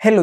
Hello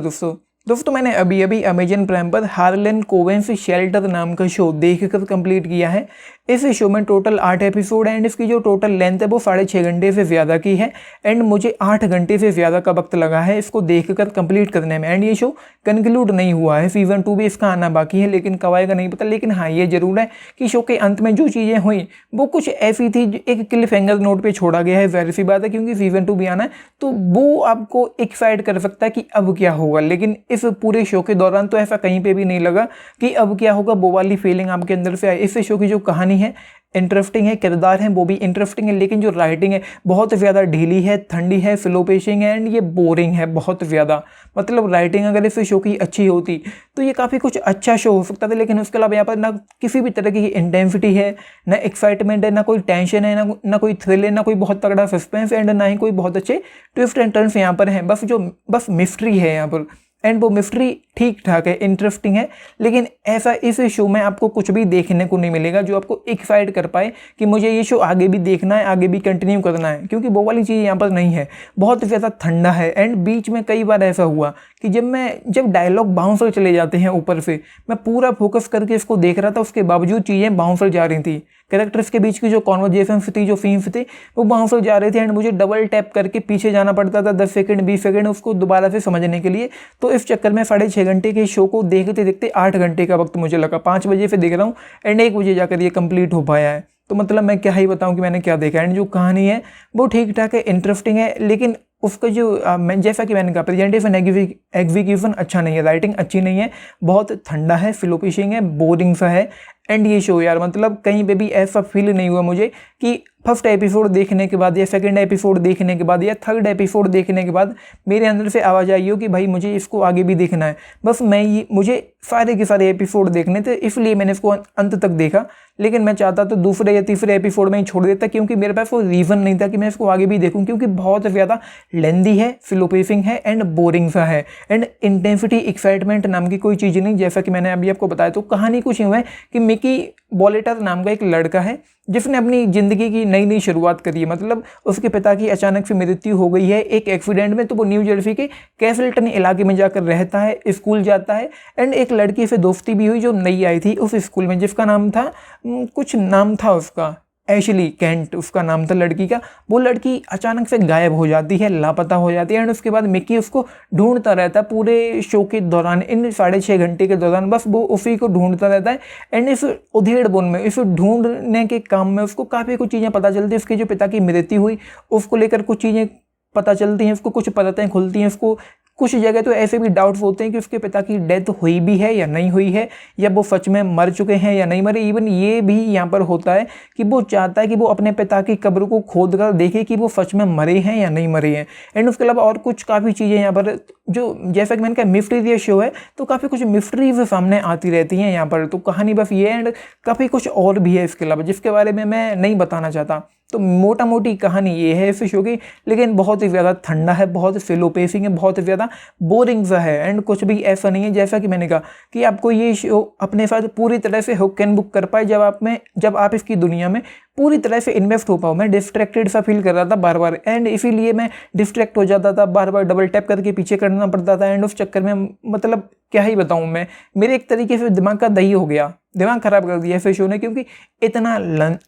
दोस्तों मैंने अभी अभी अमेजन प्राइम पर हार्लन कोवेन शेल्टर नाम का शो देखकर कंप्लीट किया है। इस शो में टोटल 8 एपिसोड है एंड इसकी जो टोटल लेंथ है वो 6.5 घंटे से ज़्यादा की है एंड मुझे 8 घंटे से ज़्यादा का वक्त लगा है इसको देखकर कंप्लीट करने में। एंड ये शो कंक्लूड नहीं हुआ है, सीज़न 2 भी इसका आना बाकी है, लेकिन कब आएगा नहीं पता। लेकिन हाँ, ये जरूर है कि शो के अंत में जो चीज़ें हुई वो कुछ ऐसी थी जो एक क्लिफ हैंगर नोट पर छोड़ा गया है। ज़ाहिर सी बात है क्योंकि सीज़न 2 भी आना है तो वो आपको एक्साइट कर सकता है कि अब क्या होगा। लेकिन इस पूरे शो के दौरान तो ऐसा कहीं पे भी नहीं लगा कि अब क्या होगा, वो वाली फीलिंग आपके अंदर से आए। इस शो की जो कहानी है इंटरेस्टिंग है, किरदार हैं वो भी इंटरेस्टिंग है, लेकिन जो राइटिंग है बहुत ज़्यादा ढीली है, ठंडी है, स्लो पेसिंग है एंड ये बोरिंग है बहुत ज़्यादा। मतलब राइटिंग अगर इस शो की अच्छी होती तो ये काफ़ी कुछ अच्छा शो हो सकता था, लेकिन उसके अलावा यहाँ पर ना किसी भी तरह की इंटेंसिटी है, ना एक्साइटमेंट है, ना कोई टेंशन है, ना कोई थ्रिल है, ना कोई बहुत तगड़ा सस्पेंस एंड ना ही कोई बहुत अच्छे ट्विस्ट एंड टर्न्स यहाँ पर हैं। बस मिस्ट्री है यहाँ पर एंड वो मिस्ट्री ठीक ठाक है, इंटरेस्टिंग है, लेकिन ऐसा इस शो में आपको कुछ भी देखने को नहीं मिलेगा जो आपको एक्साइट कर पाए कि मुझे ये शो आगे भी देखना है, आगे भी कंटिन्यू करना है, क्योंकि वो वाली चीज़ यहाँ पर नहीं है। बहुत ज़्यादा ठंडा है एंड बीच में कई बार ऐसा हुआ कि जब डायलॉग बाउंसर चले जाते हैं ऊपर से, मैं पूरा फोकस करके इसको देख रहा था, उसके बावजूद चीज़ें बाउंसर जा रही थी। कैरेक्टर्स के बीच की जो कॉन्वर्जेशन थी, जो सीन्स थे, वो बाउंसर जा रहे थे एंड मुझे डबल टैप करके पीछे जाना पड़ता था 10 सेकंड 20 सेकंड उसको दोबारा से समझने के लिए। तो इस चक्कर में 6.5 घंटे के शो को देखते देखते 8 घंटे का वक्त मुझे लगा। 5 बजे से देख रहा हूँ एंड 1 बजे जाकर ये कंप्लीट हो पाया है। तो मतलब मैं क्या ही बताऊँ कि मैंने क्या देखा। एंड जो कहानी है वो ठीक ठाक है, इंटरेस्टिंग है, लेकिन उसका जो जैसा कि मैंने कहा प्रेजेंटेशन एग्जीक्यूशन अच्छा नहीं है, राइटिंग अच्छी नहीं है, बहुत ठंडा है, स्लो पेसिंग है, बोरिंग सा है। एंड ये शो यार मतलब कहीं पे भी ऐसा फील नहीं हुआ मुझे कि फर्स्ट एपिसोड देखने के बाद या सेकंड एपिसोड देखने के बाद या थर्ड एपिसोड देखने के बाद मेरे अंदर से आवाज़ आई हो कि भाई मुझे इसको आगे भी देखना है। बस मुझे सारे के सारे एपिसोड देखने थे, इसलिए मैंने इसको अंत तक देखा। लेकिन मैं चाहता तो दूसरे या तीसरे एपिसोड में ही छोड़ देता, क्योंकि मेरे पास कोई रीज़न नहीं था कि मैं इसको आगे भी देखूँ, क्योंकि बहुत ज़्यादा लेंदी है, स्लो पेसिंग है एंड बोरिंग सा है एंड इंटेंसिटी एक्साइटमेंट नाम की कोई चीज़ नहीं। जैसा कि मैंने अभी आपको बताया, तो कहानी कुछ यूँ है कि मिकी वॉलेटर नाम का एक लड़का है जिसने अपनी ज़िंदगी की नई शुरुआत करी है। मतलब उसके पिता की अचानक से मृत्यु हो गई है एक एक्सीडेंट में, तो वो न्यू जर्सी के कैसल्टन इलाके में जाकर रहता है, स्कूल जाता है एंड एक लड़की से दोस्ती भी हुई जो नई आई थी उस स्कूल में, जिसका नाम था कुछ नाम था उसका, एशली कैंट उसका नाम था लड़की का। वो लड़की अचानक से गायब हो जाती है, लापता हो जाती है एंड उसके बाद मिक्की उसको ढूंढता रहता है पूरे शो के दौरान। इन 6.5 घंटे के दौरान बस वो उसी को ढूंढता रहता है एंड इस उधेड़बुन में, इस ढूंढने के काम में उसको काफ़ी कुछ चीज़ें पता चलती है। उसके जो पिता की मृत्यु हुई उसको लेकर कुछ चीज़ें पता चलती हैं, उसको कुछ पताएं खुलती हैं, उसको कुछ जगह तो ऐसे भी डाउट्स होते हैं कि उसके पिता की डेथ हुई भी है या नहीं हुई है, या वो सच में मर चुके हैं या नहीं मरे। इवन ये भी यहाँ पर होता है कि वो चाहता है कि वो अपने पिता की कब्र को खोद कर देखे कि वो सच में मरे हैं या नहीं मरे हैं। एंड उसके अलावा और कुछ काफ़ी चीज़ें यहाँ पर, जो जैसा कि मैंने कहा मिस्टीरियस शो है तो काफ़ी कुछ मिस्ट्रीज सामने आती रहती हैं यहाँ पर। तो कहानी बस ये एंड काफ़ी कुछ और भी है इसके अलावा, जिसके बारे में मैं नहीं बताना चाहता। तो मोटा मोटी कहानी ये है इस शो की, लेकिन बहुत ही ज़्यादा ठंडा है, बहुत स्लो पेसिंग है, बहुत ज़्यादा बोरिंग सा है एंड कुछ भी ऐसा नहीं है जैसा कि मैंने कहा कि आपको ये शो अपने साथ पूरी तरह से हुक एंड बुक कर पाए जब आप इसकी दुनिया में पूरी तरह से इन्वेस्ट हो पाओ। मैं डिस्ट्रैक्टेड सा फील कर रहा था बार बार एंड इसीलिए मैं डिस्ट्रैक्ट हो जाता था, बार बार डबल टैप करके पीछे करना पड़ता था एंड उस चक्कर में मतलब क्या ही बताऊँ मैं, मेरे एक तरीके से दिमाग का दही हो गया, दिमाग ख़राब कर दिया इस शो ने, क्योंकि इतना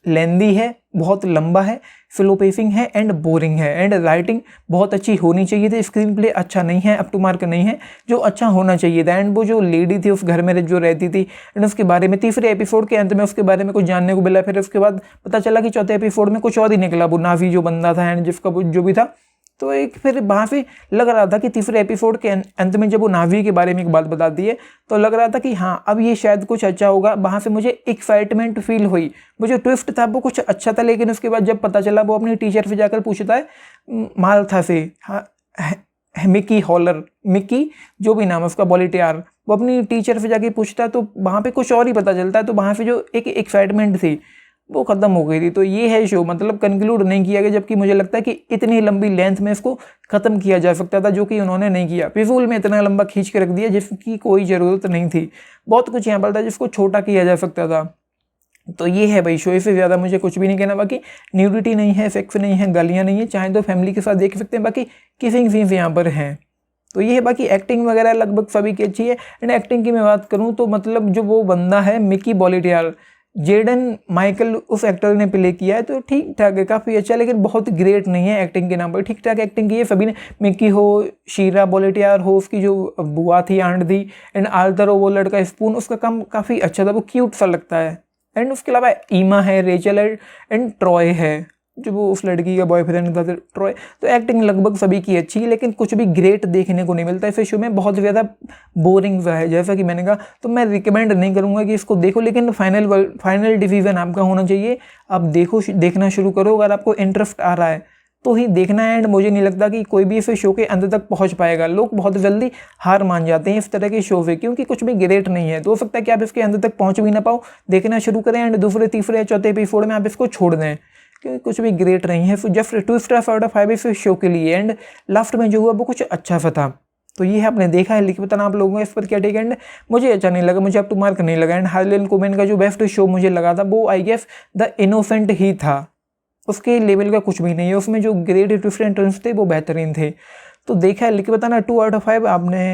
लेंदी है, बहुत लंबा है, स्लो पेसिंग है एंड बोरिंग है एंड राइटिंग बहुत अच्छी होनी चाहिए थी, स्क्रीन प्ले अच्छा नहीं है, अप टू मार्क नहीं है जो अच्छा होना चाहिए था। एंड वो जो लेडी थी उस घर में जो रहती थी एंड उसके बारे में तीसरे एपिसोड के अंत में उसके बारे में कुछ जानने को मिला। फिर उसके बाद पता चला कि चौथे एपिसोड में कुछ और ही निकला, वो नावी जो बंदा था एंड जिसका वो जो भी था। तो एक फिर वहाँ से लग रहा था कि तीसरे एपिसोड के अंत में जब वो नावी के बारे में एक बात बता दी है तो लग रहा था कि हाँ अब ये शायद कुछ अच्छा होगा। वहाँ से मुझे एक्साइटमेंट फील हुई, वो जो ट्विस्ट था वो कुछ अच्छा था। लेकिन उसके बाद जब पता चला, वो अपनी टीचर से जाकर पूछता है माल्था से, मिक्की जो भी नाम है उसका वॉलेटियर, वो अपनी टीचर से जाके पूछता है तो वहाँ पे कुछ और ही पता चलता है। तो वहाँ से जो एक एक्साइटमेंट थी वो ख़त्म हो गई थी। तो ये है शो, मतलब कंक्लूड नहीं किया गया, जबकि मुझे लगता है कि इतनी लंबी लेंथ में इसको ख़त्म किया जा सकता था, जो कि उन्होंने नहीं किया। फिजूल में इतना लंबा खींच के रख दिया जिसकी कोई ज़रूरत नहीं थी। बहुत कुछ यहाँ पर था जिसको छोटा किया जा सकता था। तो ये है भाई शो, इससे ज़्यादा मुझे कुछ भी नहीं कहना। बाकी न्यूडिटी नहीं है, सेक्स नहीं है, गालियाँ नहीं है, चाहे तो फैमिली के साथ देख सकते हैं, बाकी किसिंग सीन्स यहाँ पर हैं। तो ये है। बाकी एक्टिंग वगैरह लगभग सभी की अच्छी है। एंड एक्टिंग की मैं बात करूँ तो मतलब जो वो बंदा है मिकी बॉलेटियर, जेडन माइकल उस एक्टर ने प्ले किया है, तो ठीक ठाक है, काफ़ी अच्छा, लेकिन बहुत ग्रेट नहीं है एक्टिंग के नाम पर। ठीक ठाक एक्टिंग की है सभी ने, मिक्की हो, शीरा बॉलेटियर हो, उसकी जो बुआ थी, आंट थी, एंड आर्थर हो वो लड़का स्पून, उसका काम काफ़ी अच्छा था, वो क्यूट सा लगता है। एंड उसके अलावा ईमा है, रेचल है, एंड ट्रॉय है जो वो उस लड़की का बॉयफ्रेंड था ट्रॉय। तो एक्टिंग लगभग सभी की अच्छी है, लेकिन कुछ भी ग्रेट देखने को नहीं मिलता इस शो में, बहुत ज़्यादा बोरिंग सा है जैसा कि मैंने कहा। तो मैं रिकमेंड नहीं करूँगा कि इसको देखो, लेकिन फाइनल डिसीजन आपका होना चाहिए। आप देखना शुरू करो, अगर आपको इंटरेस्ट आ रहा है तो ही देखना है। एंड मुझे नहीं लगता कि कोई भी इस शो के अंत तक पहुंच पाएगा। लोग बहुत जल्दी हार मान जाते हैं इस तरह के शो से, क्योंकि कुछ भी ग्रेट नहीं है। तो हो सकता है कि आप इसके अंत तक पहुंच भी ना पाओ, देखना शुरू करें एंड दूसरे तीसरे या चौथे एपिसोड में आप इसको छोड़ दें, क्योंकि कुछ भी ग्रेट नहीं है। जस्ट 2 स्टार आउट ऑफ 5 इस शो के लिए। एंड लास्ट में जो हुआ वो कुछ अच्छा सा था। तो ये है, आपने देखा है, लिख बताना आप लोगों को इस पर क्या टेक। एंड मुझे अच्छा नहीं लगा, मुझे अप टू मार्क नहीं लगा। एंड हार्लेन कोबेन का जो बेस्ट शो मुझे लगा था वो आई गेस द इनोसेंट ही था, उसके लेवल का कुछ भी नहीं है। उसमें जो ग्रेट ट्विस्ट एंड टर्न्स थे वो बेहतरीन थे। तो देखा है, लिख के बताना 2 आउट ऑफ 5 आपने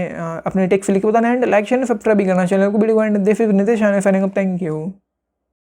अपने टेक्स्ट लिख के बताना। एंड लाइक शेयर सब्सक्राइब भी करना चैनल को। वीडियो को and this is Nitesh, thank you.